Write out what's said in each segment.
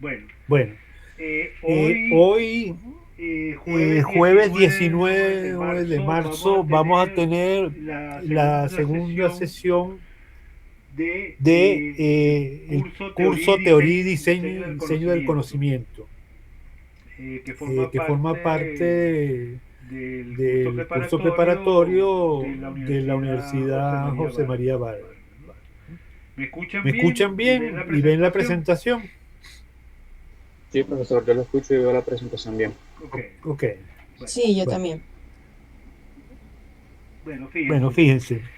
Bueno, Bueno, hoy, hoy, jueves jueves 19 de 19 de marzo, vamos a marzo, vamos a tener tener la la segunda segunda sesión sesión de de el el curso curso Teoría y Diseño del Diseño del Conocimiento, Conocimiento, que forma que forma parte parte del curso del curso preparatorio preparatorio de la de la Universidad José Universidad María José María Vargas. Vargas. ¿Me escuchan ¿Me bien escuchan y ven bien la y ven la presentación? presentación? Sí, profesor, yo lo escucho y veo la presentación bien. Ok, Ok, bueno, Sí, yo bueno, también. bueno, bueno, fíjense. fíjense.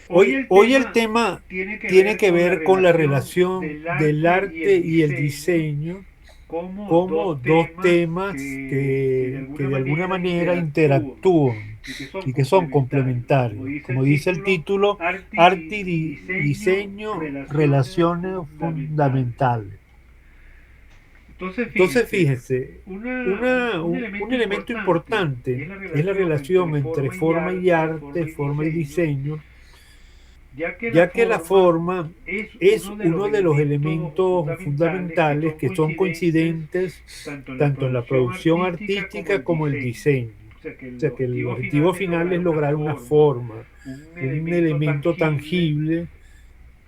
Hoy el Hoy el tema tema tiene que tiene ver que con la ver con la relación relación del del arte y arte el y el diseño diseño como como dos dos temas temas que de que alguna de alguna manera manera interactúan interactúan y que son y que son complementarios. Como complementarios. dice Como el dice el título, título, arte arte y y diseño, diseño, relaciones relaciones fundamentales. fundamentales. Entonces, Entonces, fíjense, fíjense, un un elemento elemento importante importante es la es la relación entre relación entre forma y arte, forma y forma y diseño, diseño, ya que la ya que la forma forma es es uno de los uno de los elementos elementos fundamentales fundamentales que son coincidentes tanto en la tanto en la producción producción artística como artística el como el diseño. diseño. O sea que O el sea que el objetivo objetivo final es final lograr es una lograr una forma, forma, un un elemento elemento tangible tangible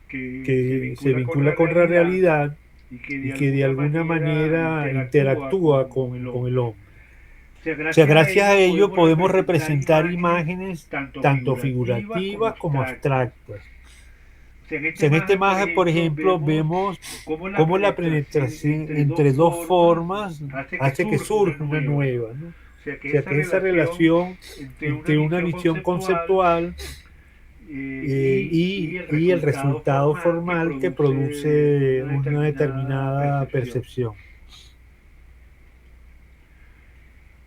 que se que se vincula con vincula la con la realidad realidad y que de y que de alguna alguna manera manera interactúa interactúa con el con el hombre. hombre. O sea, O sea, gracias a gracias a ello ello podemos podemos representar representar imágenes imágenes tanto tanto figurativas como figurativas como abstractas. abstractas. O sea, en O esta sea, en esta imagen, por imagen, por ejemplo, ejemplo, vemos vemos cómo la cómo la penetración penetración entre dos entre dos formas formas hace que hace que surja una surja una nueva. nueva, ¿no? O sea, O que sea, esa que esa relación relación entre una entre una visión visión conceptual conceptual y el y el resultado resultado formal que formal que produce produce una una determinada determinada percepción. percepción.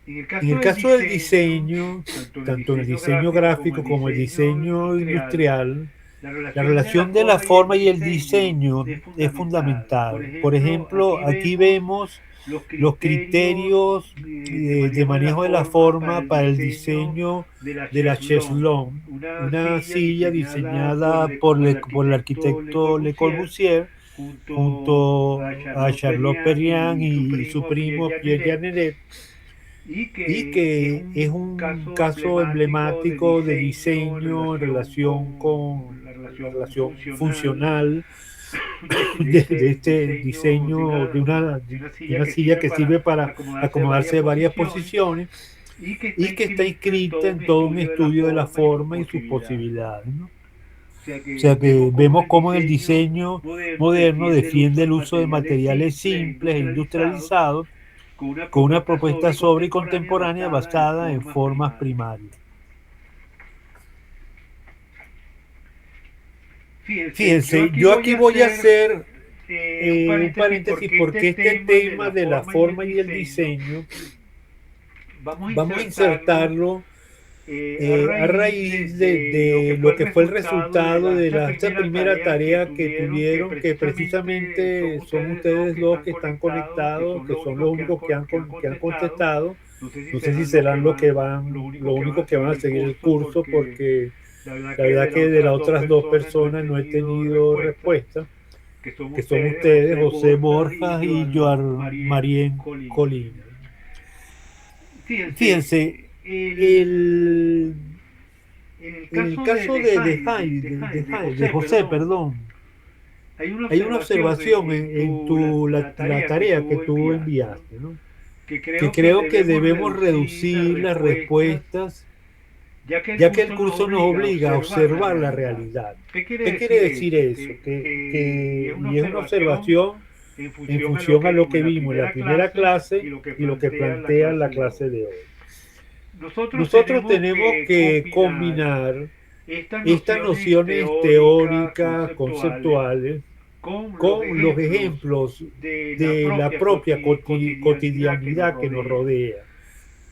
En el En caso el del caso del diseño, diseño, tanto en el tanto en el diseño diseño gráfico como el gráfico como el diseño diseño industrial, industrial, la la relación de la relación de la forma y el forma y el diseño diseño es es fundamental. fundamental. Por ejemplo, Aquí aquí vemos vemos los los criterios criterios de de la manejo de la forma para forma el para el diseño diseño de la de la Cheslon, Cheslon, una una silla silla diseñada diseñada por el por el arquitecto Le arquitecto Le Corbusier Corbusier junto a junto a Charlotte Charlotte Perriand Perriand y su y su primo Pierre primo Pierre Janet, Jeanneret, y y que es que es un un caso caso emblemático de emblemático de diseño en diseño en relación relación con la con la relación relación funcional funcional de de este este diseño diseño de una de silla una que silla sirve que para sirve para acomodarse de varias acomodarse de varias posiciones posiciones y que está y que está inscrita en inscrita todo un en todo un estudio de la estudio de la forma y sus forma y sus posibilidades. posibilidades, ¿no? O sea O que sea que vemos cómo vemos el cómo el diseño diseño moderno moderno defiende el uso defiende de el uso de materiales materiales simples e simples e industrializados industrializados con una con una propuesta propuesta sobre y sobre y contemporánea contemporánea basada en basada en formas formas primarias. primarias. Fíjense, yo Fíjense, aquí yo voy aquí a voy a hacer hacer un un paréntesis paréntesis porque este porque este tema de tema la de la forma y el forma y el diseño diseño vamos a vamos a insertarlo insertarlo a a raíz raíz de lo que de fue lo el que fue el resultado de resultado de esta primera primera tarea que tarea que tuvieron, que tuvieron, que precisamente precisamente son ustedes dos que están conectados, que son los únicos que que han han contestado. contestado. No sé si No sé si serán los que serán lo lo único que van único a que seguir van a el seguir el curso, curso, porque porque la verdad la que verdad de las que de las otras dos otras dos personas no he personas no he tenido tenido respuesta, respuesta, que son ustedes, ustedes, José José Borja y Borja y Joan Joar Marien Marien Colina. Colina. Fíjense, Fíjense, el, el, en el en el caso caso de De José, José, perdón, perdón, hay una hay una observación observación en la, la la tarea que tarea que tú tú enviaste, ¿no? enviaste, ¿no? Que Que creo que creo que debemos debemos reducir las reducir las respuestas, respuestas, ya que el ya que el curso nos curso nos obliga a obliga a observar la observar la realidad. realidad. ¿Qué quiere ¿Qué quiere decir decir eso? eso? Y es una Y es una observación observación en en función a lo función que a lo vimos que en la vimos en la primera primera clase y clase lo que y lo que plantea la plantea la clase de clase hoy. de hoy. Nosotros Nosotros tenemos tenemos que que combinar combinar estas estas nociones nociones teóricas, teóricas, conceptuales, conceptuales, con los con los ejemplos ejemplos de la de la propia propia cotidianidad que nos cotidianidad que nos rodea, rodea,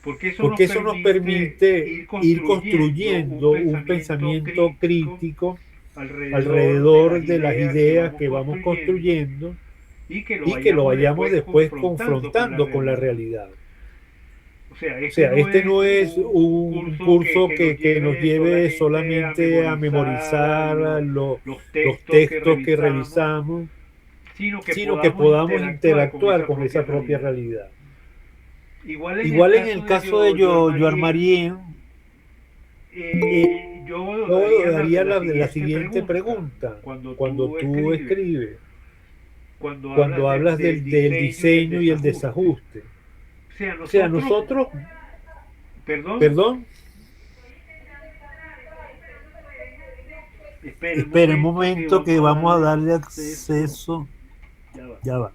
porque eso nos porque eso nos permite permite ir ir construyendo un construyendo un pensamiento pensamiento crítico crítico alrededor de las alrededor de las ideas que ideas vamos que vamos construyendo construyendo y que lo y que lo vayamos vayamos después después confrontando con la confrontando con la realidad. realidad. O sea, O este sea, no este es no es un un curso curso que nos lleve lleve solamente a solamente a memorizar memorizar los los textos que textos que revisamos, revisamos, sino que podamos interactuar con esa propia realidad. Igual en el caso de Joan Marien, yo haría la siguiente pregunta. Cuando tú escribes, cuando hablas del diseño y el desajuste, o sea, nosotros, perdón, espera un momento que vamos a darle acceso. Ya va.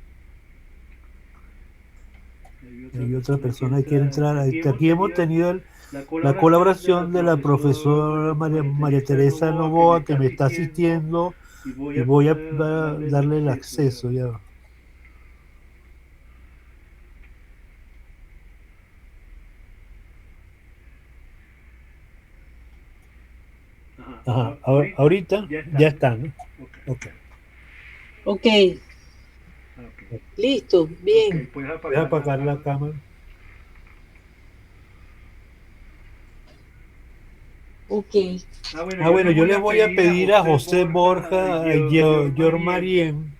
Hay otra persona que quiere entrar. Aquí hemos tenido la colaboración de la profesora María Teresa Novoa, que me está asistiendo, y voy a darle el acceso. Ya va. Ajá, ahorita ya está, ¿no? Ok. Listo, bien. Voy a apagar la cámara. Ok. Bueno, yo les voy a pedir a José Borja y a Joan Marien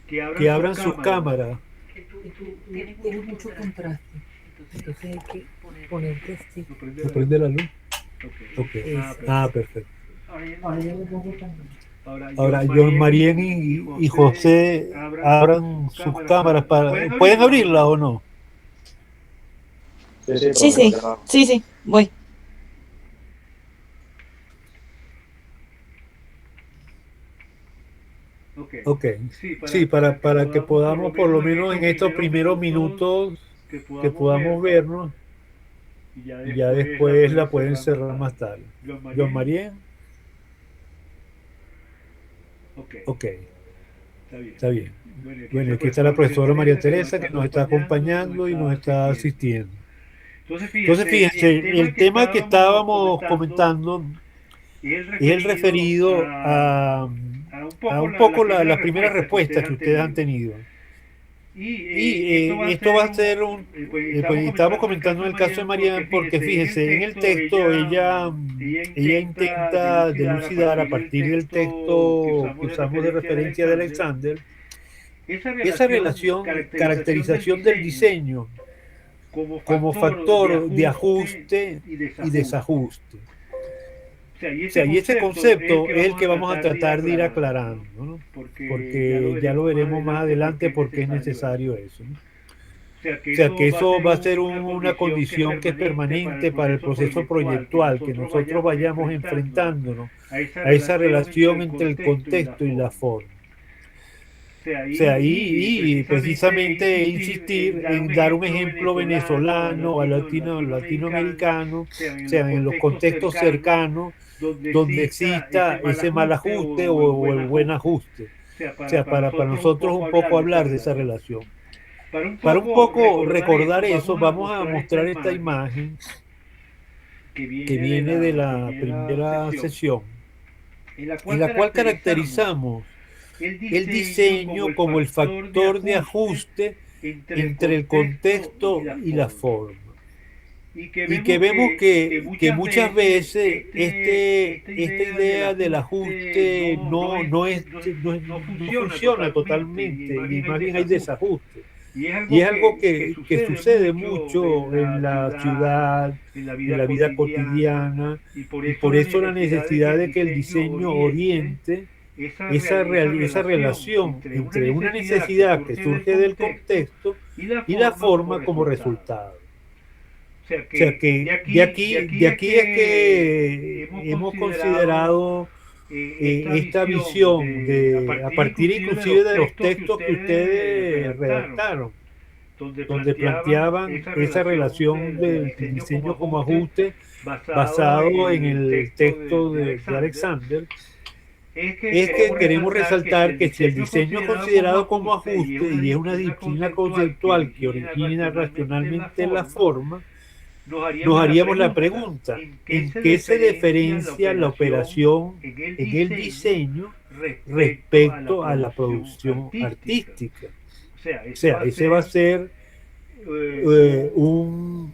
que abran sus cámaras. Tienes mucho contraste. Entonces hay que ponerte así. ¿Se prende la luz? Ok. Perfecto. Ahora, Joan Marien y José abran sus cámaras para... ¿Pueden abrirla o no? Sí, voy. Ok. Sí, para que podamos, por lo menos en estos primeros minutos, que podamos vernos, y ya después la pueden cerrar más tarde. Joan Marien. Ok. Está bien. Bueno, aquí está la profesora María Teresa, que nos está acompañando y nos está asistiendo. Entonces, fíjense, el tema que estábamos comentando es el referido a un poco las primeras respuestas que ustedes han tenido. Y esto va a ser pues estábamos comentando en el caso de María, porque fíjense, en el texto ella intenta delucidar a partir del texto que usamos de referencia de Alexander, esa relación, caracterización del diseño como factor de ajuste y desajuste. O sea, y ese concepto es el que vamos a tratar de ir aclarando, ¿no? Porque ya lo veremos más adelante porque es necesario eso, ¿no? O sea, que eso va a ser una condición que es permanente para el proceso proyectual, que nosotros vayamos enfrentándonos a esa relación entre el contexto y la forma. O sea, y precisamente insistir en dar un ejemplo venezolano o latinoamericano, o sea, en los contextos cercanos, donde exista ese mal ajuste o el buen ajuste. O sea, para nosotros un poco hablar de esa relación. Para un poco recordar eso, vamos a mostrar esta imagen que viene de la primera sesión, en la cual caracterizamos el diseño como el factor de ajuste entre el contexto y la forma. Y que vemos que muchas veces esta idea del ajuste no funciona totalmente, y más bien hay desajuste. Y es algo que sucede mucho en la ciudad, en la vida cotidiana, y por eso la necesidad de que el diseño oriente esa relación entre una necesidad que surge del contexto y la forma como resultado. O sea que de aquí es que hemos considerado esta visión a partir inclusive de los textos que ustedes redactaron, donde planteaban esa relación del diseño como ajuste basado en el texto de Alexander. Es que queremos resaltar que si el diseño es considerado como ajuste y es una disciplina conceptual que origina racionalmente la forma, nos haríamos la pregunta, ¿en qué se diferencia la operación en el diseño respecto a la producción artística? O sea, ese va a ser un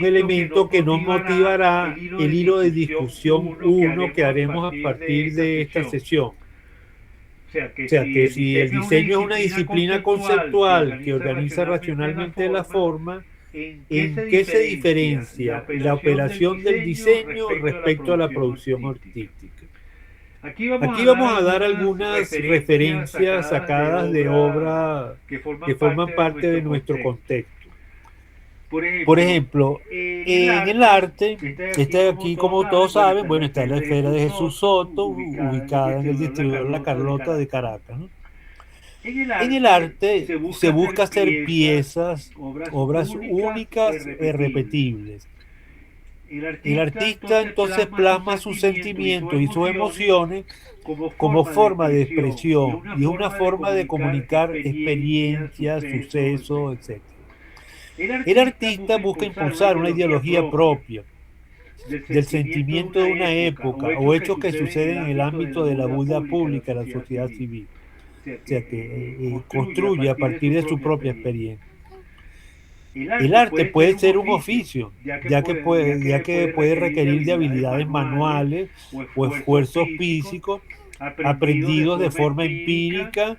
elemento que nos motivará el hilo de discusión 1 que haremos a partir de esta sesión. O O sea, que si el diseño es una disciplina conceptual que organiza racionalmente la forma, ¿en qué se diferencia la operación del diseño respecto a la producción artística? Aquí vamos a dar algunas referencias sacadas de obras que forman parte de nuestro contexto. Por ejemplo, en el arte, aquí como todos saben, bueno, está la esfera de Jesús Soto, ubicada en el distribuidor La Carlota de Caracas, ¿no? En el arte se busca hacer piezas, obras únicas e irrepetibles. El artista entonces plasma sus sentimientos y sus emociones como forma de expresión y es una forma de comunicar experiencias, sucesos, etc. El artista busca impulsar una ideología propia del sentimiento de una época o hechos que suceden en el ámbito de la vida pública, la sociedad civil. O sea, que construye a partir de su propia experiencia. El arte puede ser un oficio, ya que puede requerir de habilidades manuales o esfuerzos físicos aprendidos de forma empírica,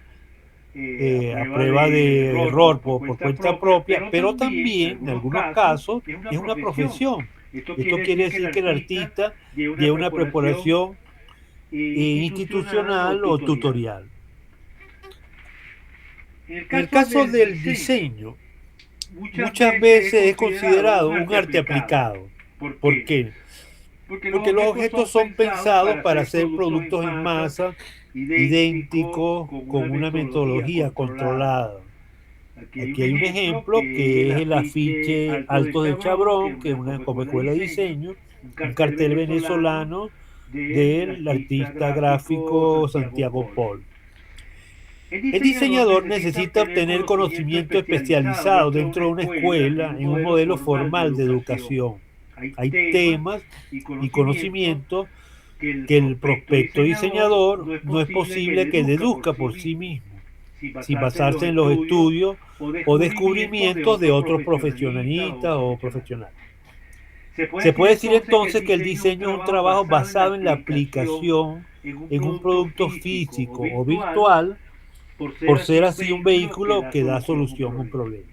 a prueba de error por cuenta propia, pero también en algunos casos es una profesión. Esto quiere decir que el artista lleva una preparación institucional o tutorial. En el caso del diseño, muchas veces es considerado un arte aplicado. ¿Por qué? Porque los objetos son pensados para ser productos en masa, idénticos, con una metodología controlada. Aquí hay un ejemplo que es el afiche Alto de Chabrón, que es una como escuela de diseño, un cartel venezolano del artista gráfico Santiago Pol. El diseñador necesita obtener conocimiento especializado dentro de una escuela en un modelo formal de educación. Hay temas y conocimientos que el prospecto diseñador no es posible que deduzca por sí mismo, sin basarse en los estudios o descubrimientos de otros profesionalistas o profesionales. Se puede decir entonces que el diseño es un trabajo basado en la aplicación en un producto físico o virtual, por ser así un vehículo que da solución a un problema.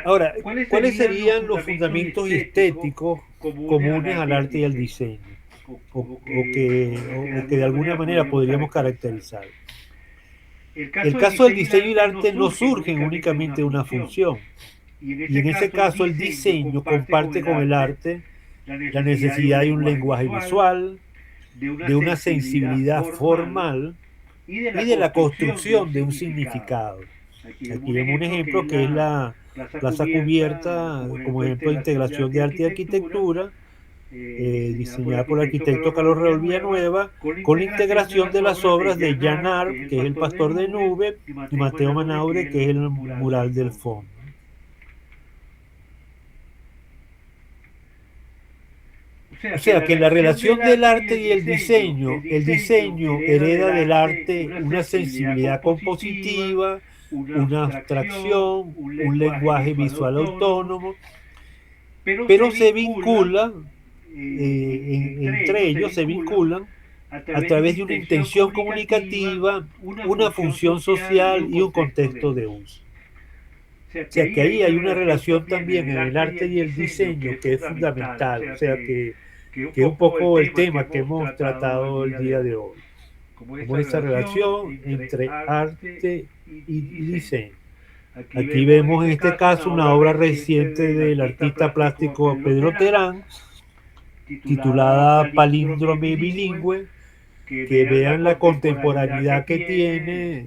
Ahora, ¿cuáles serían los fundamentos estéticos comunes al arte y al diseño? O que de alguna manera podríamos caracterizar. El caso del diseño y el arte no surgen únicamente de una función. Y en ese caso el diseño comparte con el arte la necesidad de un lenguaje visual, de una sensibilidad formal y de la construcción de un significado. Aquí vemos un ejemplo que es la Plaza Cubierta, como ejemplo de integración de arte y arquitectura, diseñada por el arquitecto Carlos Raúl Villanueva, con la integración de las obras de Jan Arp, que es el Pastor de Nube, y Mateo Manaure, que es el mural del fondo. O sea que la relación del arte y el diseño hereda del arte una sensibilidad compositiva, una abstracción, un lenguaje visual autónomo, pero se vincula, entre ellos se vinculan a través de una intención comunicativa, una función social y un contexto de uso. O sea que ahí hay una relación también en el arte y el diseño que es fundamental, o sea que es un poco el tema que hemos tratado el día de hoy, como esa relación entre arte y diseño. Aquí vemos en este caso una obra reciente del artista plástico Pedro Terán, titulada Palíndrome bilingüe, que vean la contemporaneidad que tiene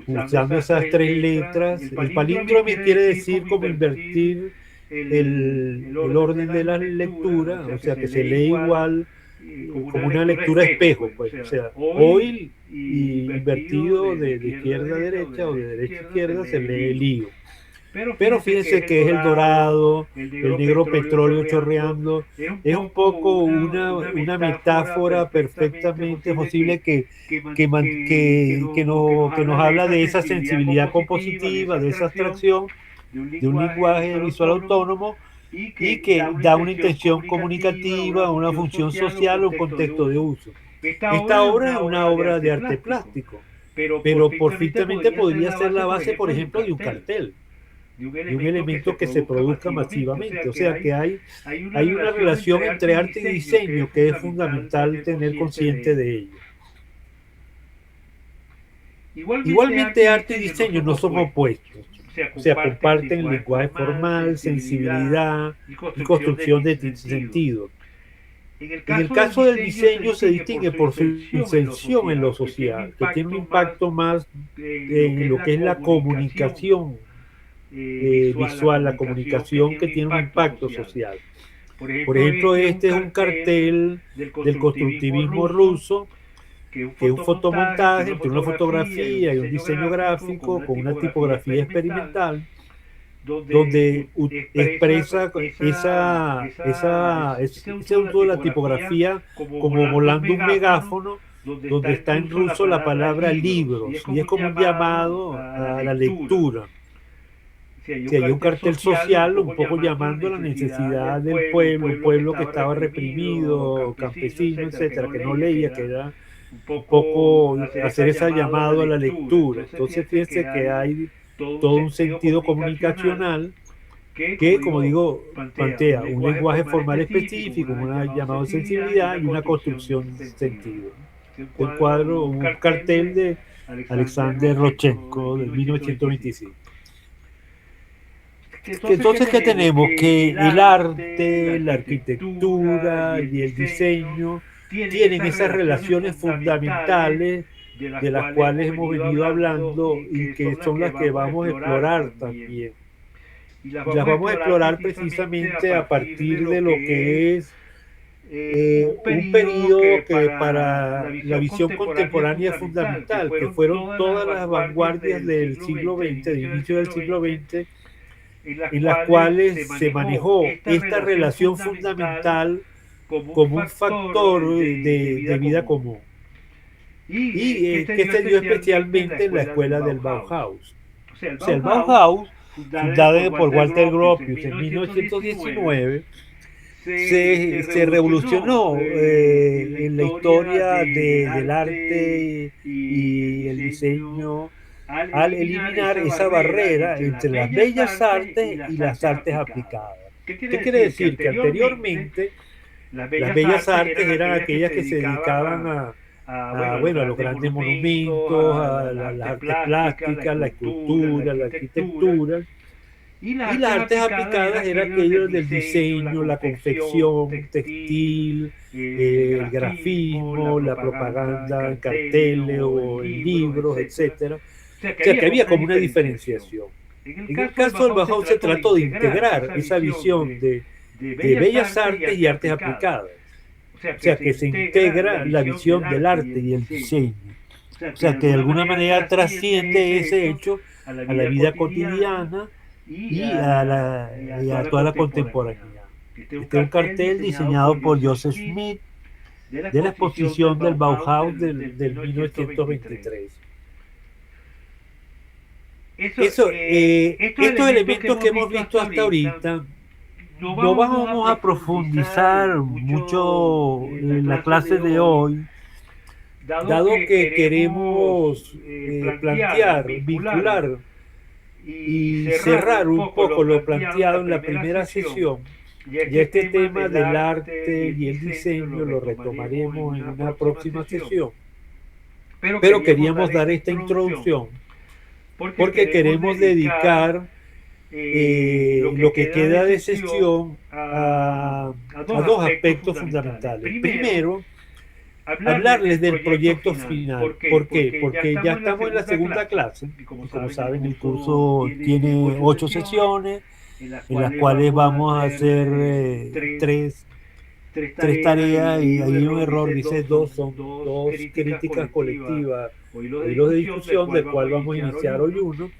usando esas tres letras. El palíndrome quiere decir como invertir el orden de la lectura, o sea que se lee igual, como una lectura espejo, pues, o sea, hoy y invertido de izquierda a derecha o de derecha a izquierda se lee el lío. Pero fíjense que es el dorado, el negro petróleo chorreando, es un poco una metáfora perfectamente posible que nos habla de esa sensibilidad compositiva, de esa abstracción, de un lenguaje visual autónomo y que da una intención comunicativa, una función social o un contexto de uso. Esta obra es una obra de arte plástico, pero perfectamente podría ser la base, por ejemplo, de un cartel, de un elemento que se produzca masivamente. O sea que hay una relación entre arte y diseño que es fundamental tener consciente de ello. Igualmente, arte y diseño no son opuestos. O sea, comparten lenguaje formal, sensibilidad y construcción de sentido. En el caso del diseño se distingue por su inserción en lo social, que tiene un impacto más en lo que es la comunicación visual, la comunicación que tiene un impacto social. Por ejemplo, este es un cartel del constructivismo ruso, que es un fotomontaje entre una fotografía y un diseño gráfico con una tipografía experimental, donde expresa ese uso de la tipografía como volando un megáfono, donde está en ruso la palabra libros, y es como un llamado a la lectura. Si hay un cartel social un poco llamando a la necesidad del pueblo, un pueblo que estaba reprimido, campesino, etcétera, que no leía, que era un poco hacer ese llamado a la lectura. Entonces fíjense que hay todo un sentido comunicacional que, como digo, plantea un lenguaje formal específico, un llamado de sensibilidad y una construcción de sentido. Un cuadro, un cartel de Alexander Rodchenko de 1925. Entonces, ¿qué tenemos? Que el arte, la arquitectura y el diseño tienen esas relaciones fundamentales de las cuales hemos venido hablando y que son las que vamos a explorar también. Y las vamos a explorar precisamente a partir de lo que es un periodo que para la visión contemporánea es fundamental, que fueron todas las vanguardias del siglo XX, del inicio del siglo XX, en las cuales se manejó esta relación fundamental como un factor de vida común. Y que se dio especialmente en la escuela del Bauhaus. O sea, el Bauhaus, fundada por Walter Gropius en 1919, se revolucionó en la historia del arte y el diseño al eliminar esa barrera entre las bellas artes y las artes aplicadas. ¿Qué quiere decir? Que anteriormente las bellas artes eran aquellas que se dedicaban a los grandes monumentos, a las artes plásticas, la escultura, la arquitectura. Y las artes aplicadas eran aquello del diseño, la confección textil, el grafismo, la propaganda en carteles o en libros, etcétera. O sea, que había como una diferenciación. En el caso del Bauhaus se trató de integrar esa visión de bellas artes y artes aplicadas. O sea, que se integra la visión del arte y el diseño. O sea, que de alguna manera trasciende ese hecho a la vida cotidiana y a toda la contemporaneidad. Este es un cartel diseñado por Joseph Smith de la exposición del Bauhaus del 1923. Estos elementos que hemos visto hasta ahorita no vamos a profundizar mucho en la clase de hoy, dado que queremos plantear, vincular y cerrar un poco lo planteado en la primera sesión. Y este tema del arte y el diseño lo retomaremos en una próxima sesión. Pero queríamos dar esta introducción porque queremos dedicar lo que queda de sesión a dos aspectos fundamentales. Primero, hablarles del proyecto final. ¿Por qué? Porque ya estamos en la segunda clase. Y como saben, el curso tiene 8 sesiones, en las cuales vamos a hacer tres tareas, y hay un error, dice 2, son 2 críticas colectivas o hilos de discusión, del cual vamos a iniciar hoy uno.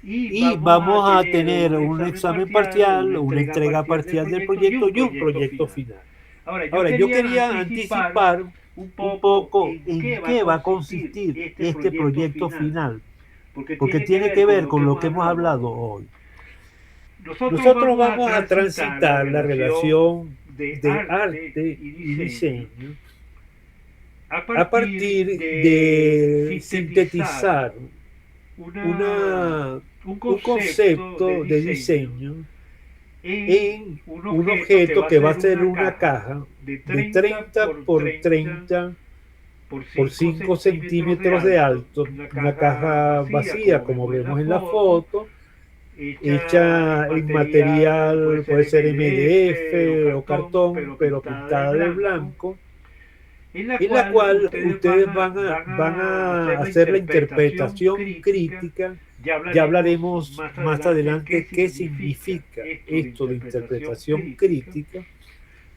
Y vamos a tener un examen parcial, una entrega parcial del proyecto y un proyecto final. Ahora, yo quería anticipar un poco en qué va a consistir este proyecto final, porque tiene que ver con lo que hemos hablado hoy. Nosotros vamos a transitar la relación de arte y diseño a partir de sintetizar un concepto de diseño en un objeto que va a ser una caja de 30 por 30 por 5 centímetros de alto, una caja vacía, como vemos en la foto, hecha en material, puede ser MDF o cartón, pero pintada de blanco, en la cual ustedes van a hacer la interpretación crítica. Ya hablaremos más adelante qué significa esto de interpretación crítica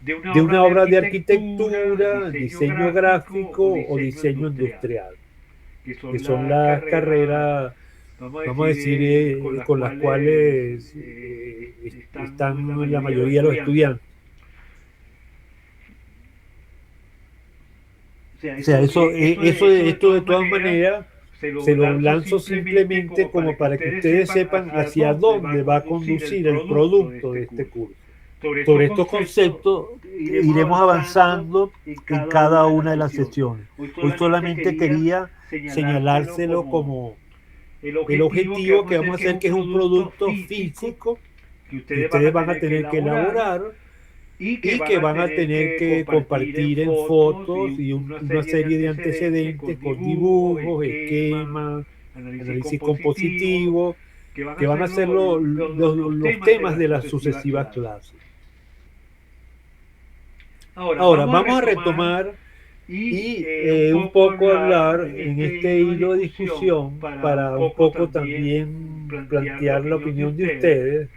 de una obra de arquitectura, diseño gráfico o diseño industrial, que son las carreras, vamos a decir, con las cuales están la mayoría de los estudiantes. O sea, esto de todas maneras se lo lanzo simplemente como para que ustedes sepan hacia dónde va a conducir el producto de este curso. Sobre estos conceptos iremos avanzando en cada una de las sesiones. Hoy solamente quería señalárselo como el objetivo que vamos a hacer, que es un producto físico que ustedes van a tener que elaborar y que van a tener que compartir en fotos y una serie de antecedentes con dibujos, esquemas, análisis compositivo, que van a ser los temas de las sucesivas clases. Ahora, vamos a retomar y un poco hablar en este hilo de discusión para un poco también plantear la opinión de ustedes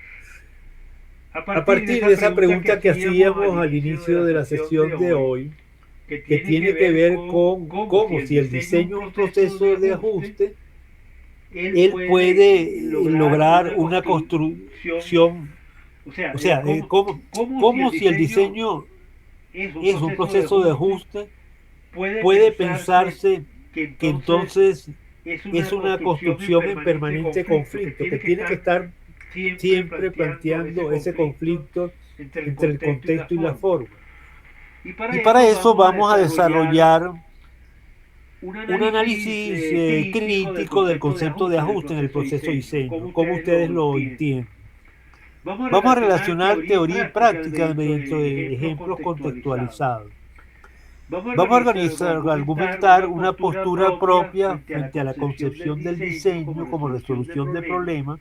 a partir de esa pregunta que hacíamos al inicio de la sesión de hoy, que tiene que ver con cómo, si el diseño es un proceso de ajuste, él puede lograr una construcción, o sea, cómo si el diseño es un proceso de ajuste, puede pensarse que entonces es una construcción en permanente conflicto, que tiene que estar siempre planteando ese conflicto entre el contexto y la forma. Y para eso vamos a desarrollar un análisis crítico del concepto de ajuste en el proceso de diseño, cómo ustedes lo entienden. Vamos a relacionar teoría y práctica mediante ejemplos contextualizados. Vamos a argumentar una postura propia frente a la concepción del diseño como resolución de problemas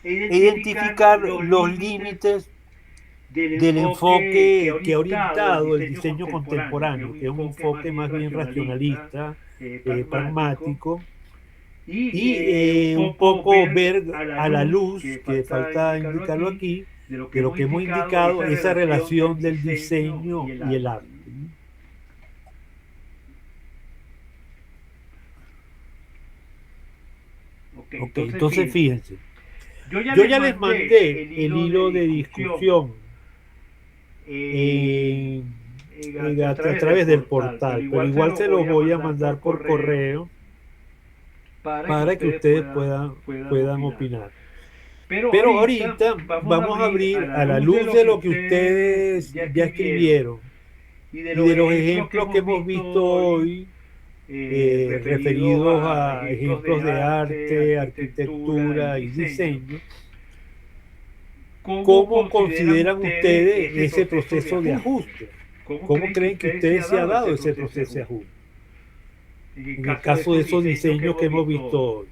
e identificar los límites del enfoque que ha orientado el diseño contemporáneo, que es un enfoque más bien racionalista, pragmático, y un poco ver a la luz, que falta indicarlo aquí, de lo que hemos indicado, esa relación del diseño y el arte. Ok, entonces fíjense, yo ya les mandé el hilo de discusión a través del portal, pero igual se los voy a mandar por correo para que ustedes puedan opinar. Pero ahorita vamos a abrir a la luz de lo que ustedes ya escribieron y de los ejemplos que hemos visto hoy, referidos a ejemplos de arte, arquitectura y diseño. ¿Cómo consideran ustedes ese proceso de ajuste? ¿Cómo creen que ustedes se ha dado ese proceso de ajuste? En el caso de esos diseños que hemos visto hoy.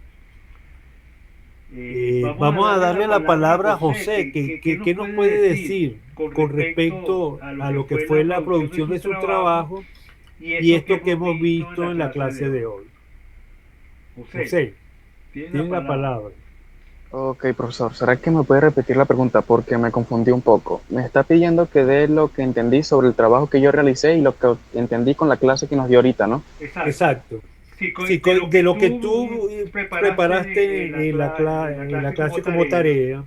Vamos a darle la palabra a José, ¿qué nos puede decir con respecto a lo que fue la producción de su trabajo y esto que hemos visto en la clase de hoy? José, tiene la palabra. Ok, profesor, ¿será que me puede repetir la pregunta? Porque me confundí un poco. Me está pidiendo que dé lo que entendí sobre el trabajo que yo realicé y lo que entendí con la clase que nos dio ahorita, ¿no? Exacto. Sí, de lo que tú preparaste en la clase como tarea,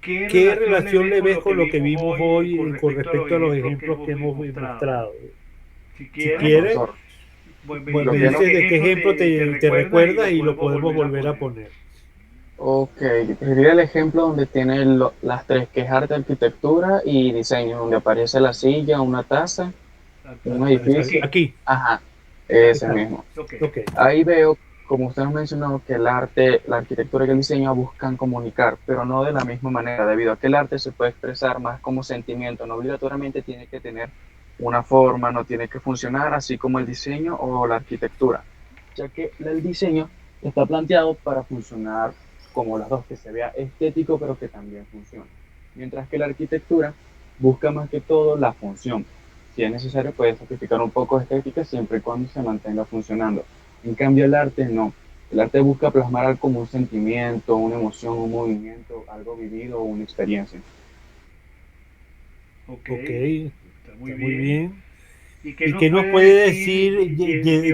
¿qué relación le ves con lo que vimos hoy con respecto a los ejemplos que hemos mostrado? Si quieres, me dices de qué ejemplo te recuerdas y lo podemos volver a poner. Ok, preferiría el ejemplo donde tiene las tres, que es arte, arquitectura y diseño, donde aparece la silla, una taza un edificio. Aquí. Ajá, ese mismo. Okay. Ahí veo, como usted nos mencionó, que el arte, la arquitectura y el diseño buscan comunicar, pero no de la misma manera, debido a que el arte se puede expresar más como sentimiento, no obligatoriamente tiene que tener una forma, no tiene que funcionar así como el diseño o la arquitectura, ya que el diseño está planteado para funcionar como las dos, que se vea estético pero que también funcione, mientras que la arquitectura busca más que todo la función. Si es necesario, puede sacrificar un poco de estética siempre y cuando se mantenga funcionando. En cambio, el arte no. El arte busca plasmar algo como un sentimiento, una emoción, un movimiento, algo vivido o una experiencia. Ok, está muy bien. ¿Y qué nos puede decir,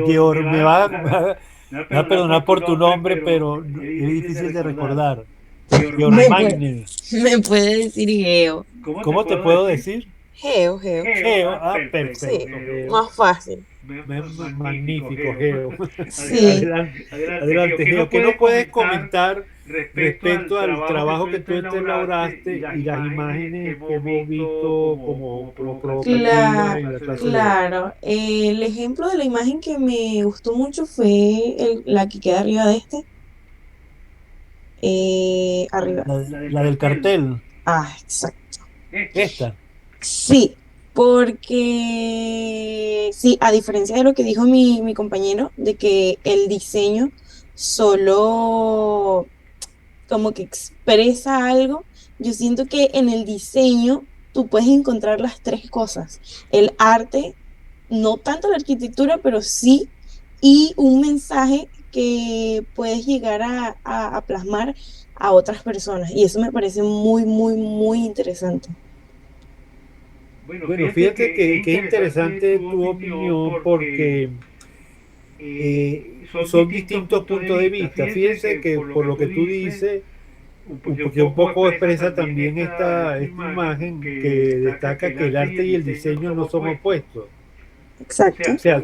Georg? Me va a perdonar por tu nombre, pero es difícil de recordar. Georg Magne. Me puede decir Geo. ¿Cómo te puedo decir? Geo. Geo, perfecto. Sí, Geo. más fácil. Magnífico, Geo. Sí. Adelante, Geo. ¿Qué nos puedes comentar respecto al trabajo que tú elaboraste y las imágenes que hemos visto como provocativas en la clase? Claro. El ejemplo de la imagen que me gustó mucho fue la que queda arriba de este. Arriba. La del cartel. Ah, exacto. Esta. Sí, porque sí, a diferencia de lo que dijo mi compañero, de que el diseño solo como que expresa algo, yo siento que en el diseño tú puedes encontrar las tres cosas. El arte, no tanto la arquitectura, pero sí, y un mensaje que puedes llegar a plasmar a otras personas. Y eso me parece muy, muy, muy interesante. Bueno, fíjate que es interesante tu opinión porque son distintos puntos de vista. Fíjense que por lo que tú dices, porque un poco expresa también esta imagen que destaca que el arte y el diseño no son opuestos. Exacto. O sea,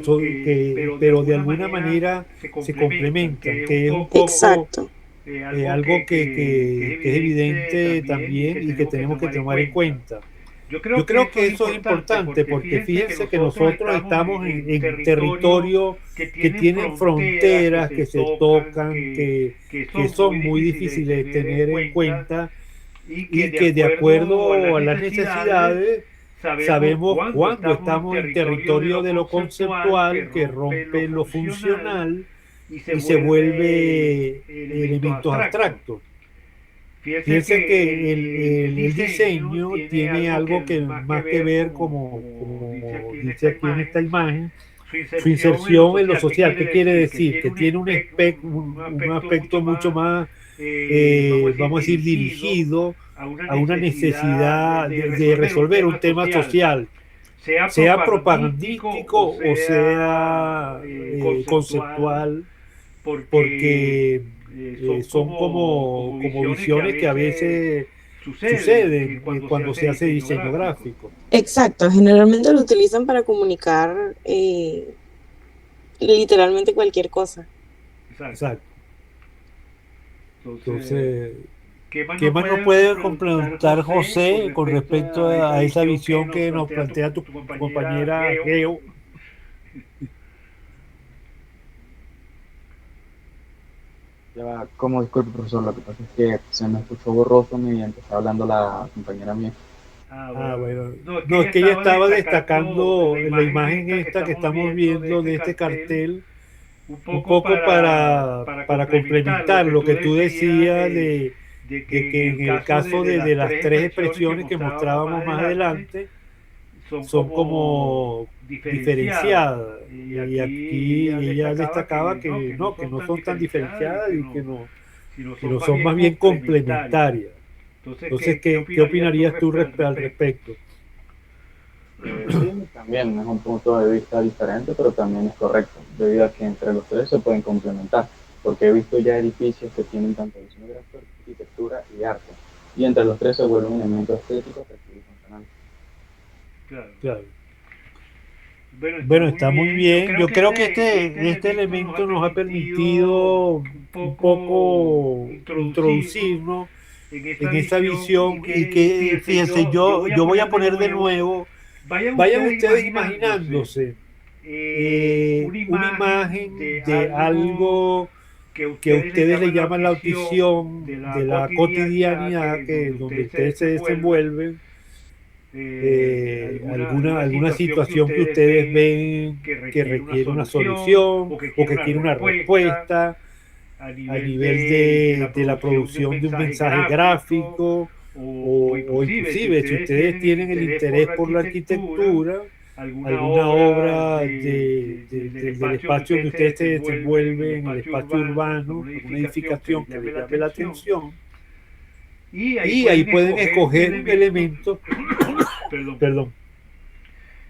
pero de alguna manera se complementan, que es un poco algo que es evidente también y que tenemos que tomar en cuenta. Yo creo que eso es importante porque fíjense que nosotros estamos en territorio que tienen fronteras, que se tocan, que son muy difíciles de tener en cuenta y que de acuerdo a las necesidades sabemos cuándo estamos en territorio de lo conceptual que rompe lo funcional y se vuelve elementos abstractos. Fíjense que el diseño tiene algo que más que ver, como dice aquí en esta imagen, su inserción en lo social. ¿Qué quiere decir? Que tiene un aspecto mucho más, vamos a decir, dirigido a una necesidad de resolver un tema social, sea propagandístico o sea conceptual, porque son como visiones que a veces suceden cuando se hace diseño gráfico. Exacto, generalmente lo utilizan para comunicar literalmente cualquier cosa. Exacto. Entonces, ¿qué más nos puede complementar José con respecto a esa visión que nos plantea tu compañera Geo? Ya, como disculpe, profesor, lo que pasa es que se me escuchó borroso mientras estaba hablando la compañera mía. Bueno. No, es que ella estaba destacando la imagen esta que estamos viendo de este cartel, un poco para complementar lo que tú decías de que en el caso de las tres expresiones que mostrábamos más adelante, son como diferenciadas. Y aquí ella destacaba que no son tan diferenciadas y que no son más bien complementarias. Entonces, ¿qué opinarías tú al respecto? Sí, también es un punto de vista diferente, pero también es correcto, debido a que entre los tres se pueden complementar, porque he visto ya edificios que tienen tanto diseño gráfico, arquitectura y arte, y entre los tres se vuelve un elemento estético, atractivo y funcional. Claro. Bueno, está muy bien. Yo creo que este elemento nos ha permitido un poco introducirnos en esa visión y que, fíjense, yo voy a poner de nuevo vayan ustedes imaginándose una imagen de algo que a ustedes le llaman la audición de la cotidianidad, donde ustedes se desenvuelven, alguna situación que ustedes ven que requiere una solución o que quiere una respuesta a nivel de la producción de un mensaje gráfico, o inclusive si ustedes tienen el interés por la arquitectura, alguna obra del espacio donde ustedes se desenvuelven, el espacio urbano, alguna edificación que les llame la atención, y ahí pueden escoger un elemento, perdón,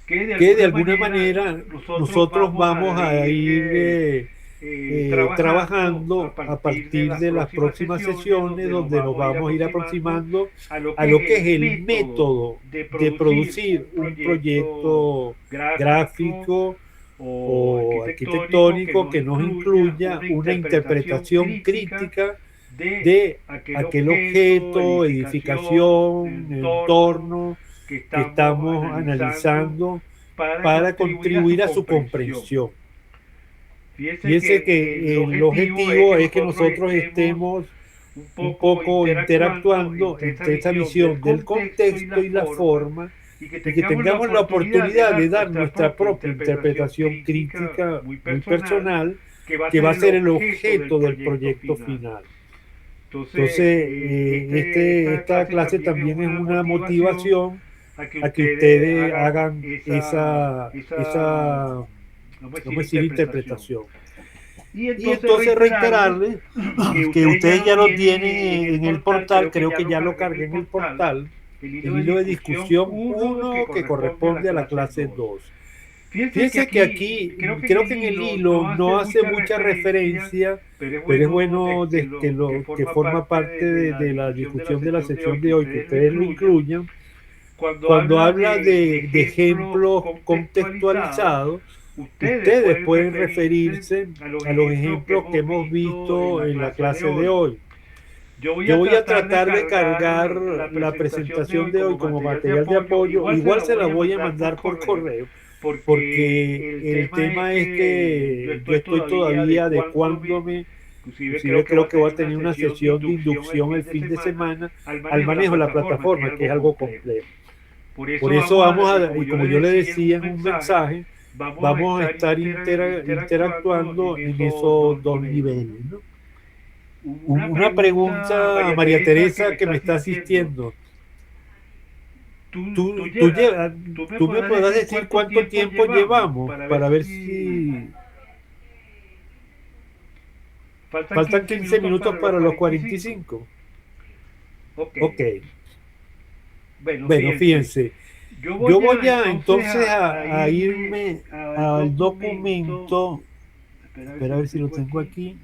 que de alguna manera nosotros vamos a ir trabajando a partir de las próximas sesiones, donde nos vamos a ir aproximando a lo que es el método de producir un proyecto gráfico o arquitectónico que nos incluya una interpretación crítica de aquel objeto, edificación, entorno que estamos analizando para contribuir a su comprensión. Fíjense que el objetivo es que nosotros estemos un poco interactuando entre esa visión del contexto y la forma, y que tengamos la oportunidad de dar nuestra propia interpretación crítica muy personal, que va a ser el objeto del proyecto final. Entonces, esta clase también es una motivación a que ustedes hagan esa vamos a decir, interpretación. Y entonces reiterarles que ustedes ya lo tienen en el portal, creo que ya lo cargué en el portal, el hilo de discusión 1 que corresponde a la clase 2. Fíjense que aquí, creo que en el hilo no hace mucha referencia, pero es bueno que forma parte de la discusión de la sección de hoy, que ustedes lo incluyan. Cuando habla de ejemplos contextualizados, ustedes pueden referirse a los ejemplos que hemos visto en la clase de hoy. Yo voy a tratar de cargar la presentación de hoy como material de apoyo. Igual se la voy a mandar por correo, porque el tema es que yo estoy todavía adecuándome. Inclusive creo que voy a tener una sesión de inducción el fin de semana al manejo de la plataforma, que es algo complejo. Por eso vamos a, y como yo le decía en un mensaje, vamos a estar interactuando en esos dos niveles, ¿no? Una pregunta a María Teresa que me está asistiendo. ¿Tú me podrás decir cuánto tiempo llevamos para ver si... Faltan 15 minutos para los 45. Ok. Bueno, fíjense. Yo voy entonces a irme al documento. Espera a ver si lo tengo aquí.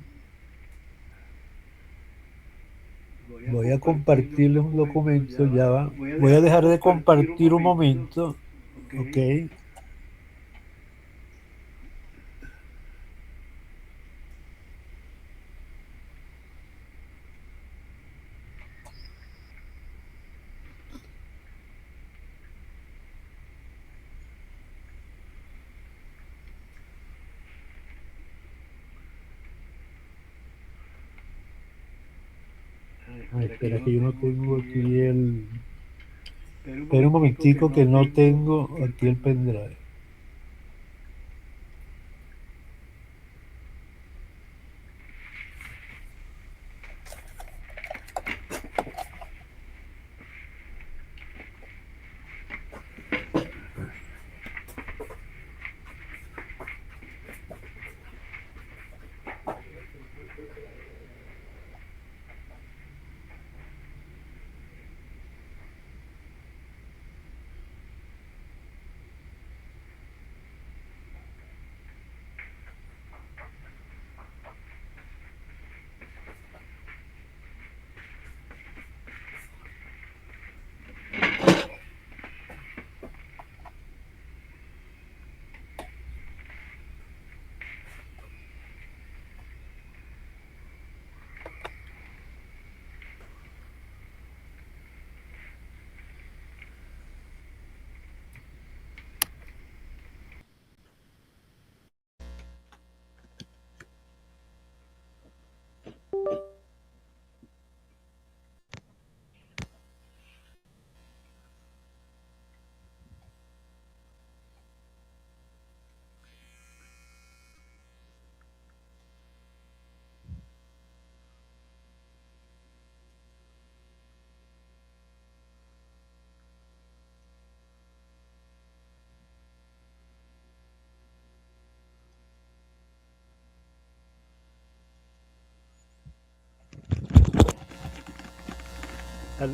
Voy a compartirles un documento, ya va. Voy a dejar de compartir un momento. Ok. Espera que yo no tengo aquí el... Espera un momentico que no tengo aquí el pendrive.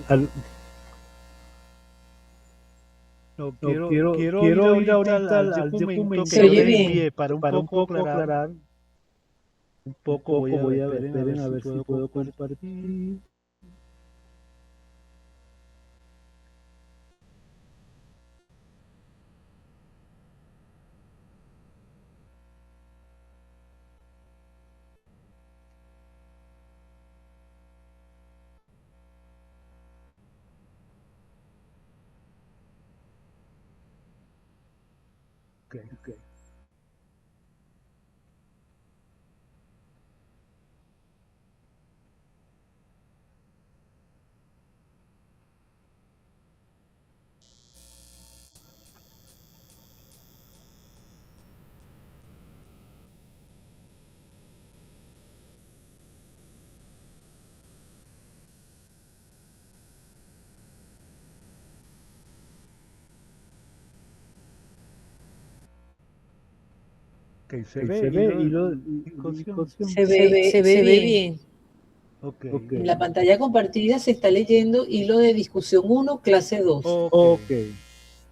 al- No, no, quiero ir ahorita al documento Se que yo oye le bien. envié para un poco aclarar aclarar, un un poco. poco voy a ver, Esperen a ver si puedo compartir. compartir. Ok. Ok, se Ok, ve se ve hilo hilo de discusión. Se ve bien. Ok. En la pantalla compartida se está leyendo hilo de discusión 1, clase 2. Ok.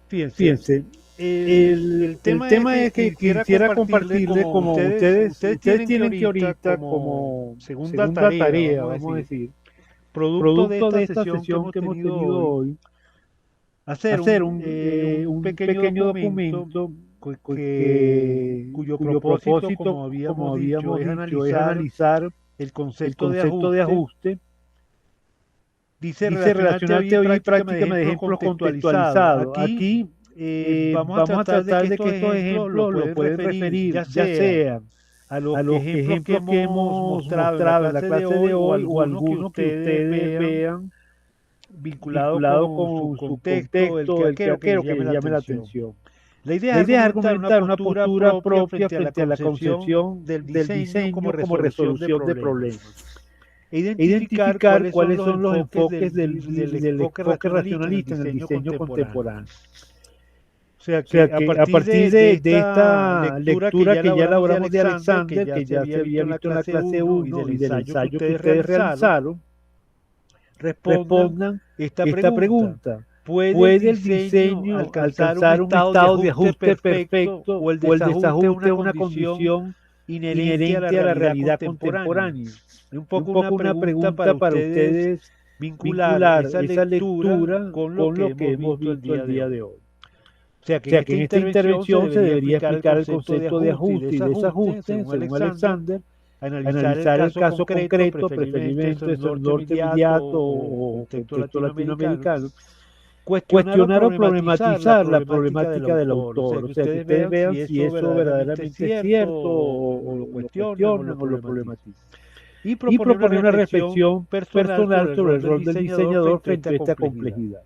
Fíjense, El tema es que quisiera compartirle compartirle como como ustedes tienen que ahorita ahorita como como segunda segunda tarea, tarea, vamos a decir, producto de esta esta sesión que sesión hemos que hemos tenido tenido hoy, hoy, hacer hacer un un pequeño pequeño documento documento cuyo cuyo propósito, propósito, como como habíamos dicho, habíamos es dicho, es analizar analizar el el concepto de concepto de ajuste. ajuste. Dice Dice relacionar relacionar teoría y teoría y práctica práctica mediante de ejemplos ejemplos contextualizados. contextualizados. Aquí Aquí vamos a vamos a tratar de que tratar de que estos estos ejemplos lo ejemplos lo pueden pueden referir referir ya ya sea sea a a los los ejemplos que ejemplos que hemos hemos mostrado en la mostrado en la clase de clase de hoy o hoy o algunos que algunos que ustedes ustedes vean vean vinculados vinculados con su con su contexto, el contexto, el quehaquero que les que llame les la llame la atención. atención. La idea es La idea es argumentar una argumentar una postura postura propia propia frente a la frente a la concepción concepción del del diseño como diseño como resolución de resolución de problemas. problemas. E E identificar identificar cuáles son cuáles los son los enfoques enfoques del del enfoque enfoque racionalista en el racionalista en el diseño diseño contemporáneo. contemporáneo. O sea O sea que a que a partir partir de esta esta lectura lectura que ya que ya elaboramos elaboramos de de Alexander, Alexander, que que ya ya se se había había visto en la visto en la clase clase 1 y 1 del y del ensayo que ensayo que ustedes ustedes realizaron, realizaron, respondan respondan esta esta pregunta. pregunta. ¿Puede el ¿Puede el diseño diseño alcanzar un alcanzar un estado de estado de ajuste ajuste perfecto perfecto o el o el desajuste es desajuste una es una condición condición inherente a la inherente a la realidad realidad contemporánea? contemporánea? Es un Es un poco una poco una pregunta para pregunta para ustedes ustedes vincular vincular esa esa lectura lectura con lo con que lo que hemos hemos visto el visto día el de día hoy. de hoy. O sea que O en sea esta que en esta intervención se intervención se debería debería explicar el explicar el concepto de concepto de ajuste y ajuste y desajuste, desajuste, según según Alexander, Alexander, analizar el analizar el caso caso concreto, concreto, preferiblemente preferiblemente en eso el en norte norte inmediato inmediato o o contexto contexto latinoamericano, latinoamericano, cuestionar o cuestionar o problematizar la problematizar la problemática del problemática del autor. O sea, autor, que o sea, que ustedes ustedes vean vean si si eso eso verdaderamente es verdaderamente es cierto cierto o lo o lo cuestionan o lo cuestionan o lo problematizan. problematizan. Y Y proponer una proponer una reflexión reflexión personal personal sobre el sobre rol el del rol del diseñador diseñador frente a esta frente a esta complejidad. complejidad.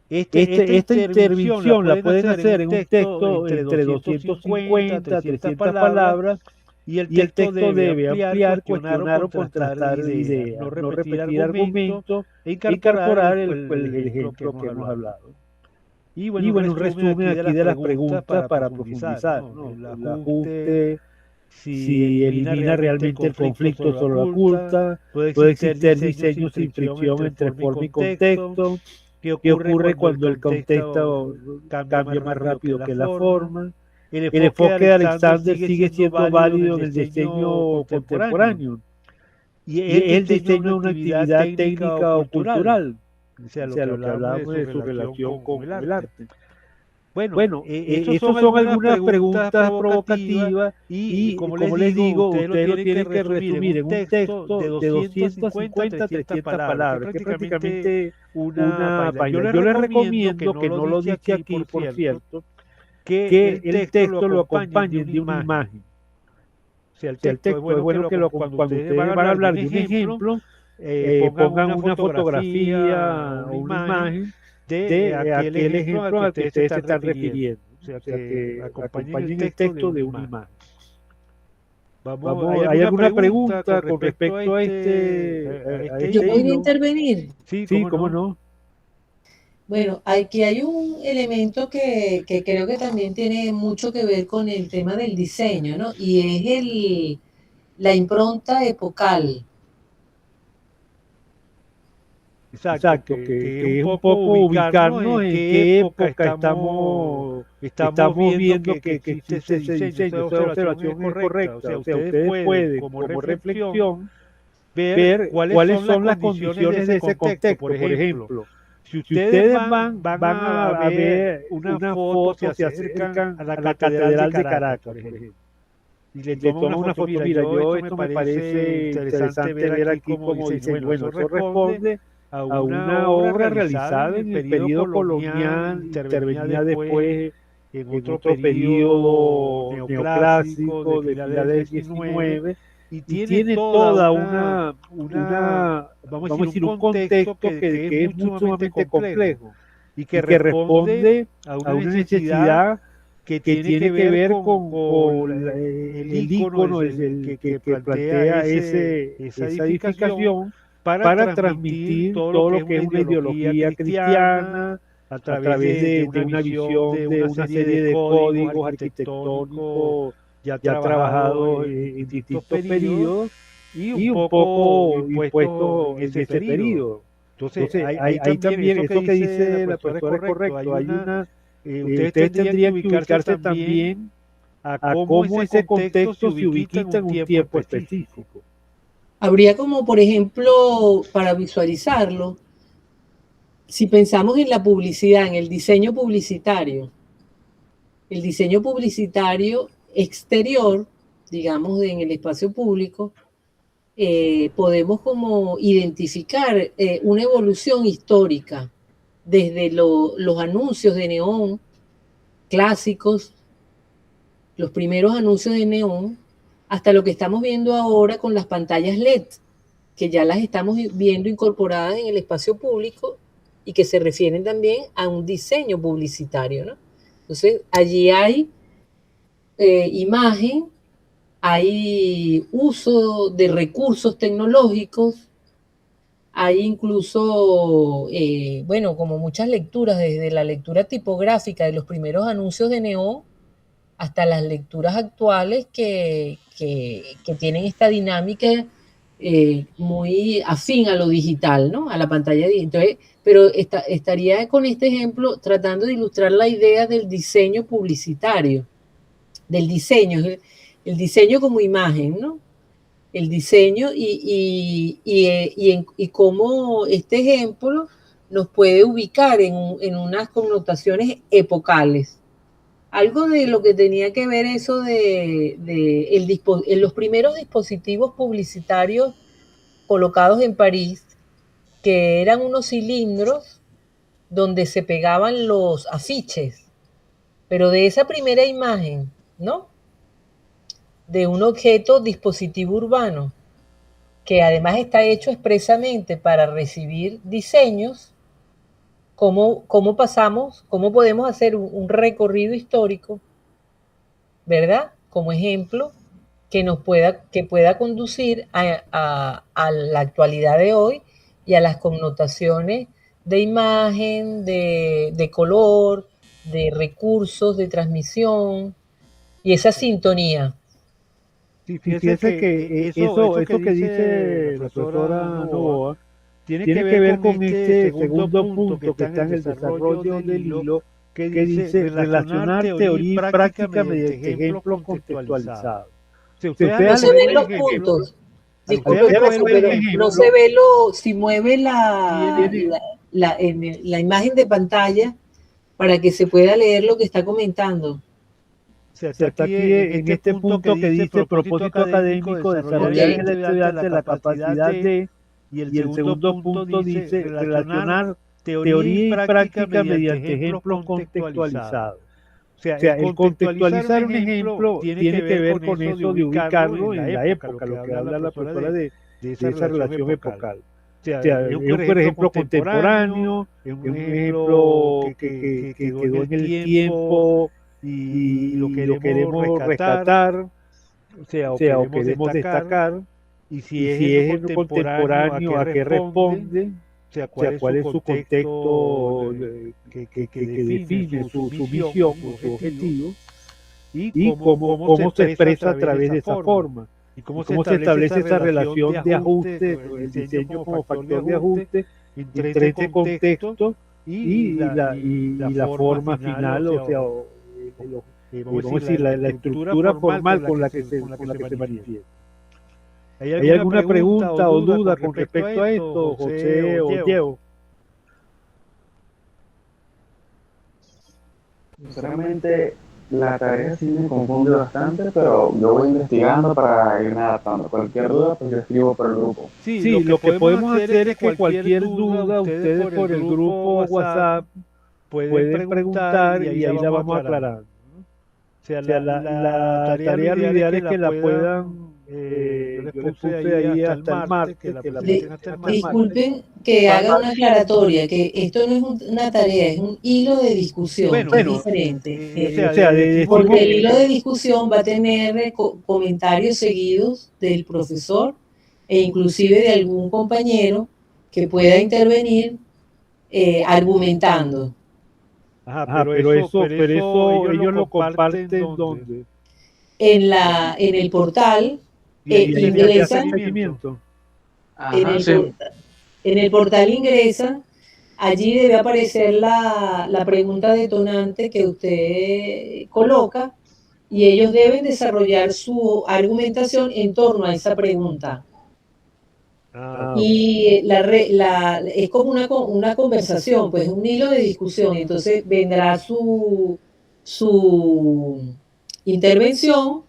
Esta Esta intervención la intervención la pueden pueden hacer en un hacer en un texto texto entre entre 250 a 250 a 300 300 palabras palabras y el y el texto texto debe debe ampliar, ampliar, cuestionar o cuestionar o contrastar contrastar ideas, no ideas, no repetir repetir argumentos argumentos e e incorporar incorporar el el ejemplo que ejemplo hemos que hemos hablado. hablado. Y bueno, Y un bueno, un resumen resumen aquí de aquí las de las preguntas preguntas para para profundizar, profundizar, ¿no? ¿no? El El ajuste, ajuste, si si elimina elimina realmente el realmente el conflicto conflicto sobre la sobre la oculta, oculta, puede puede existir existir diseño diseño sin sin fricción fricción entre entre forma y forma y contexto. contexto, ¿Qué qué ocurre ocurre cuando el cuando el contexto contexto cambia más cambia más rápido que rápido la que la forma? forma. El El enfoque de enfoque de Alexander Alexander sigue sigue siendo siendo válido en el válido en el diseño diseño contemporáneo contemporáneo y y es el es el diseño de una diseño de una actividad actividad técnica o técnica o cultural, cultural, o sea, o lo sea, que lo que hablábamos de hablábamos su de su relación relación con el con el arte. arte. Bueno, Bueno, esas son esas son algunas algunas preguntas preguntas provocativas provocativas y y como les como les digo, digo, ustedes lo ustedes lo tienen que tienen que resumir en resumir un en un texto de texto de 250 a 250 a 300 300 palabras, que es palabras, que es prácticamente prácticamente una una página. Yo página. les Yo les recomiendo, que recomiendo, no que lo no lo dice dice aquí, aquí, por por cierto, cierto, que que el el texto lo texto lo acompañen de acompañen una de una imagen. imagen. O sea, el O sea, el texto es texto es bueno que bueno que cuando cuando ustedes van a ustedes van a hablar de un hablar de un ejemplo, ejemplo, pongan pongan una una fotografía o fotografía o una una imagen imagen de de aquel aquel ejemplo al ejemplo que al que ustedes se ustedes se están están refiriendo. refiriendo. O sea, O sea, que que acompañen el acompañen el texto de texto una de una imagen. imagen. ¿Hay ¿Hay alguna alguna pregunta con pregunta con respecto respecto a a a este Yo este hilo? podría hilo? intervenir. Sí, Sí, cómo cómo no. no. Bueno, aquí hay un elemento que creo que también tiene mucho que ver con el tema del diseño, ¿no? Y es la impronta epocal. Exacto, que es un poco ubicarnos en qué época estamos viendo que existe ese diseño. Esa observación es correcta. O sea, ustedes pueden, como reflexión, ver cuáles son las condiciones de ese contexto. Por ejemplo, si ustedes van a ver una foto, se acercan a la Catedral de Caracas, por ejemplo, y le toman una foto, mira, esto me parece interesante ver aquí como dicen, bueno, eso responde a una obra realizada en el periodo colonial, intervenida después en otro periodo neoclásico de finales del XIX, y tiene toda vamos a decir, un contexto que es muy sumamente complejo y que responde a una necesidad que tiene que ver con el ícono que plantea esa edificación para transmitir todo lo que es una ideología cristiana a través de una visión de una serie de códigos arquitectónicos ya trabajados en distintos periodos y un poco impuestos en ese periodo. Entonces, hay también, eso que dice la profesora es correcto, hay ustedes tendrían que ubicarse también a cómo ese contexto se ubica en un tiempo específico. Habría como, por ejemplo, para visualizarlo, si pensamos en la publicidad, en el diseño publicitario exterior, digamos, en el espacio público, podemos como identificar una evolución histórica desde los anuncios de neón clásicos, los primeros anuncios de neón, hasta lo que estamos viendo ahora con las pantallas LED, que ya las estamos viendo incorporadas en el espacio público y que se refieren también a un diseño publicitario, ¿no? Entonces, allí hay imagen, hay uso de recursos tecnológicos, hay incluso, bueno, como muchas lecturas, desde la lectura tipográfica de los primeros anuncios de neón hasta las lecturas actuales que tienen esta dinámica muy afín a lo digital, ¿no? A la pantalla digital. Entonces, pero estaría con este ejemplo tratando de ilustrar la idea del diseño publicitario, del diseño, el diseño como imagen, ¿no? El diseño y cómo este ejemplo nos puede ubicar en unas connotaciones epocales. Algo de lo que tenía que ver eso en los primeros dispositivos publicitarios colocados en París, que eran unos cilindros donde se pegaban los afiches, pero de esa primera imagen, ¿no? De un objeto dispositivo urbano, que además está hecho expresamente para recibir diseños. ¿Cómo podemos hacer un recorrido histórico, ¿verdad? Como ejemplo, que pueda conducir a la actualidad de hoy y a las connotaciones de imagen, de color, de recursos, de transmisión y esa sintonía. Sí, fíjese que eso que dice la profesora Novoa tiene que ver con este segundo punto que está en el desarrollo del hilo, que dice relacionar teoría y práctica mediante ejemplos contextualizados. No se ven los puntos. Disculpe, pero no se ve si mueve la imagen de pantalla para que se pueda leer lo que está comentando. Se está aquí en este punto que dice propósito académico, desarrollar en el estudiante la capacidad de, y el segundo punto dice relacionar teoría y práctica mediante ejemplos contextualizados. O sea, el contextualizar un ejemplo tiene que ver con eso de ubicarlo en la época, lo que habla la profesora de esa relación epocal. O sea, es un ejemplo contemporáneo, es un ejemplo que quedó en el tiempo y lo queremos rescatar, o sea, o queremos destacar, y si es contemporáneo, ¿a qué responde? O sea, cuál es su contexto que define su misión o su objetivo, y cómo se expresa a través de esa forma, y cómo se establece esa relación de ajuste, el diseño como factor de ajuste entre este contexto y la forma final, o sea, vamos a decir, la estructura formal con la que se manifiesta. ¿Hay alguna pregunta o duda con respecto a esto, José o Diego? Sinceramente, la tarea sí me confunde bastante, pero yo voy investigando para irme adaptando. Cualquier duda, pues yo escribo por el grupo. Sí, lo que podemos hacer es que cualquier duda, ustedes por el grupo WhatsApp pueden preguntar y ahí la vamos aclarando. O sea, la tarea lo ideal es que la puedan, yo les puse ahí hasta el martes, que la presenten hasta el martes. Disculpen que haga una aclaratoria, que esto no es una tarea, es un hilo de discusión, es diferente. O sea, Porque el hilo de discusión va a tener comentarios seguidos del profesor e inclusive de algún compañero que pueda intervenir argumentando. Ajá, pero eso ellos lo comparten ¿dónde? En el portal ingresan, en el portal ingresan, allí debe aparecer la pregunta detonante que usted coloca y ellos deben desarrollar su argumentación en torno a esa pregunta. Y es como una conversación, pues un hilo de discusión. Entonces vendrá su intervención,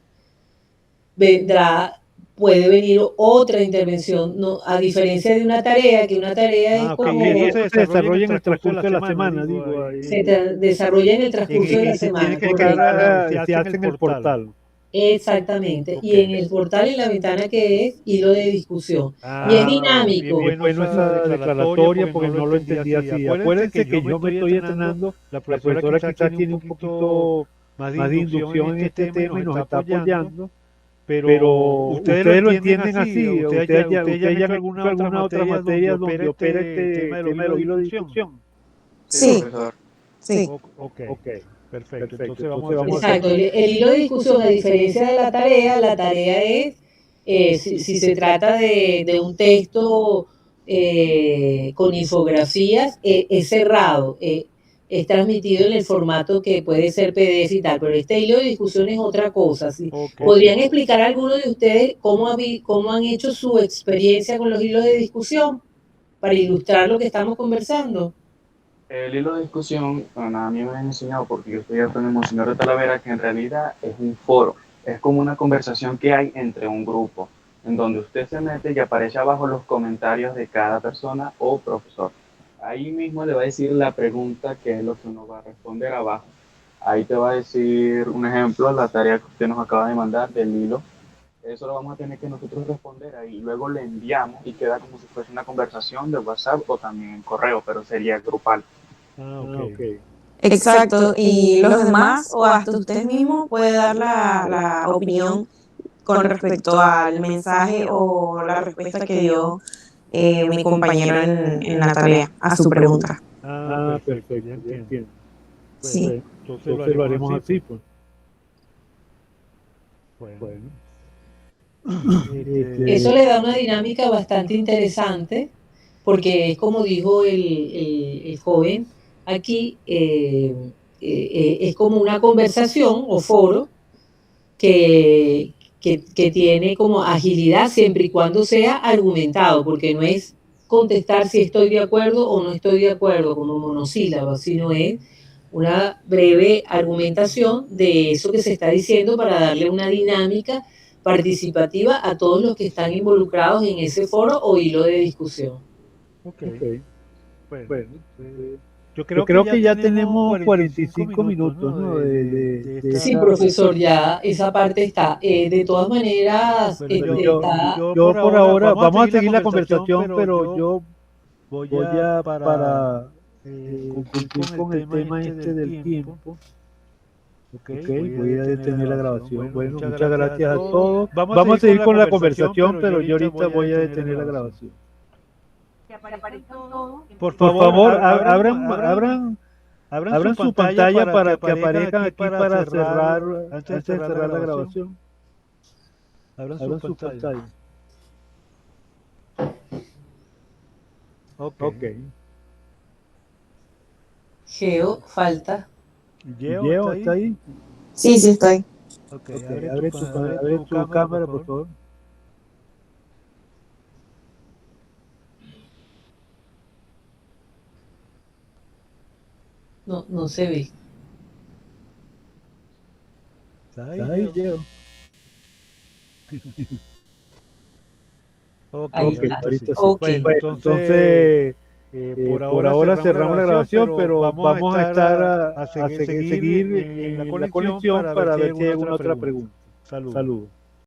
puede venir otra intervención, no, a diferencia de una tarea, que una tarea es como... Eso se desarrolla en el transcurso de la semana, digo. Se desarrolla en el transcurso de la semana. Se hace en el portal. Exactamente, y en el portal en la ventana que es hilo de discusión. Y es dinámico. Bueno, esa declaratoria porque no lo entendía así. Acuérdense que yo me estoy entrenando, la profesora quizás tiene un poquito más de inducción en este tema y nos está apoyando, pero ustedes lo entienden así. Ustedes ya han alguna otra materia donde opera este tema de los hilos de discusión. Sí, sí. Ok. Perfecto. Entonces vamos Exacto. El hilo de discusión, a diferencia de la tarea es, si se trata de un texto con infografías, es cerrado, es transmitido en el formato que puede ser PDF y tal, pero este hilo de discusión es otra cosa. ¿Sí? ¿Podrían explicar a alguno de ustedes cómo han hecho su experiencia con los hilos de discusión para ilustrar lo que estamos conversando? El hilo de discusión, bueno, a mí me han enseñado, porque yo estoy con el Monseñor de Talavera, que en realidad es un foro, es como una conversación que hay entre un grupo, en donde usted se mete y aparece abajo los comentarios de cada persona o profesor. Ahí mismo le va a decir la pregunta, que es lo que uno va a responder abajo. Ahí te va a decir un ejemplo, la tarea que usted nos acaba de mandar del hilo. Eso lo vamos a tener que nosotros responder ahí. Luego le enviamos y queda como si fuese una conversación de WhatsApp o también en correo, pero sería grupal. Okay. Exacto, y los demás o hasta usted mismo puede dar la opinión con respecto al mensaje o la respuesta que dio mi compañero en la tarea a su pregunta. Perfecto, ya entiendo. Sí. Entonces lo haremos así, pues. Bueno. Eso le da una dinámica bastante interesante, porque es como dijo el joven aquí, es como una conversación o foro que tiene como agilidad siempre y cuando sea argumentado, porque no es contestar si estoy de acuerdo o no estoy de acuerdo como monosílabos, sino es una breve argumentación de eso que se está diciendo para darle una dinámica participativa a todos los que están involucrados en ese foro o hilo de discusión. Okay. Bueno, yo creo que ya tenemos 45 minutos, ¿no? Sí, profesor, ya esa parte está. De todas maneras, yo por ahora, vamos a seguir la conversación, pero yo voy a para cumplir con el tema este del tiempo. Voy a detener la grabación. Bueno, muchas gracias a todos. Vamos a seguir con la conversación, pero yo ahorita voy a detener la grabación. Por favor, abran su pantalla para que aparezcan aquí para cerrar, antes de cerrar la grabación. Abran su pantalla. Ok. Geo, falta. Geo, ¿está ahí? Sí, sí estoy. Ok, Ok, abre tu cámara, por favor. No se ve. ¿Está ¿Está ahí, Geo? Geo? Ok, Ahí Ok, está. ahorita sí. Ok. Bueno, Bueno, entonces, por ahora cerramos la grabación, pero vamos a estar a a seguir seguir en la en la conexión conexión para ver para si hay ver si hay alguna alguna otra otra pregunta. pregunta. Saludos. Saludos.